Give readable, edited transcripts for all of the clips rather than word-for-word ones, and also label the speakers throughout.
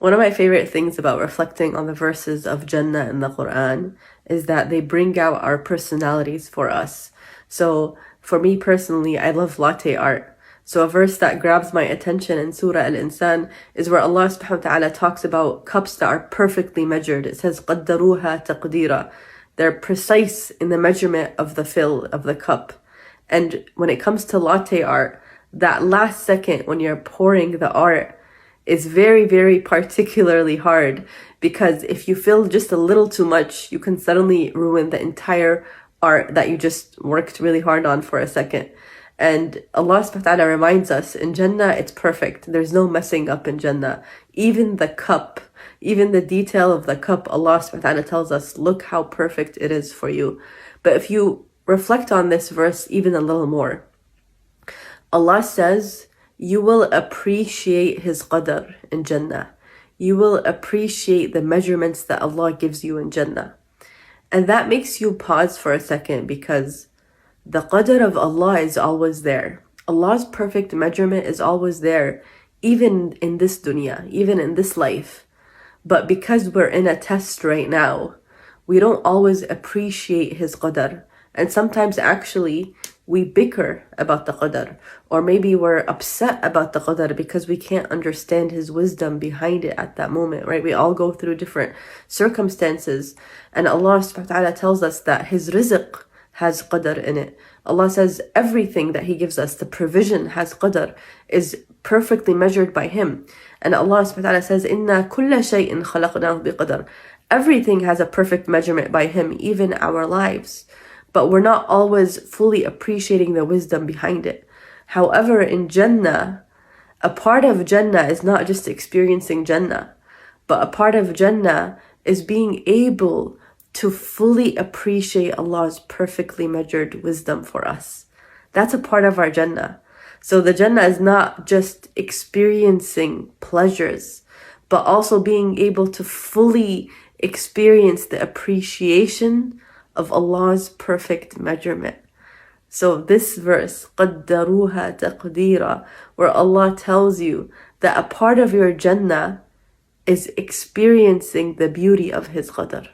Speaker 1: One of my favorite things about reflecting on the verses of Jannah in the Quran is that they bring out our personalities for us. So for me personally, I love latte art. So a verse that grabs my attention in Surah Al-Insan is where Allah subhanahu wa ta'ala talks about cups that are perfectly measured. It says, قَدَّرُوهَا تَقْدِيرًا. They're precise in the measurement of the fill of the cup. And when it comes to latte art, that last second when you're pouring the art is very, very particularly hard, because if you fill just a little too much, you can suddenly ruin the entire art that you just worked really hard on for a second. And Allah subhanahu wa ta'ala reminds us, in Jannah, it's perfect. There's no messing up in Jannah. Even the cup, even the detail of the cup, Allah subhanahu wa ta'ala tells us, look how perfect it is for you. But if you reflect on this verse even a little more, Allah says, you will appreciate His qadar in Jannah. You will appreciate the measurements that Allah gives you in Jannah. And that makes you pause for a second, because the qadar of Allah is always there. Allah's perfect measurement is always there, even in this dunya, even in this life. But because we're in a test right now, we don't always appreciate His qadar. And sometimes actually we bicker about the qadar, or maybe we're upset about the qadar because we can't understand His wisdom behind it at that moment, right? We all go through different circumstances, and Allah subhanahu wa ta'ala tells us that His rizq has qadar in it. Allah says everything that He gives us, the provision has qadar, is perfectly measured by Him. And Allah subhanahu wa ta'ala says, إِنَّا كُلَّ شَيْءٍ خَلَقْنَاهُ بِقَدَرٍ. Everything has a perfect measurement by Him, even our lives. But we're not always fully appreciating the wisdom behind it. However, in Jannah, a part of Jannah is not just experiencing Jannah, but a part of Jannah is being able to fully appreciate Allah's perfectly measured wisdom for us. That's a part of our Jannah. So the Jannah is not just experiencing pleasures, but also being able to fully experience the appreciation of Allah's perfect measurement. So this verse, قَدَّرُوهَا تَقْدِيرًا, where Allah tells you that a part of your Jannah is experiencing the beauty of His qadar,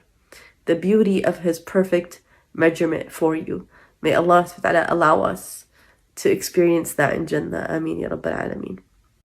Speaker 1: the beauty of His perfect measurement for you. May Allah subhanahu wa ta'ala allow us to experience that in Jannah. Ameen ya Rabbal Alameen.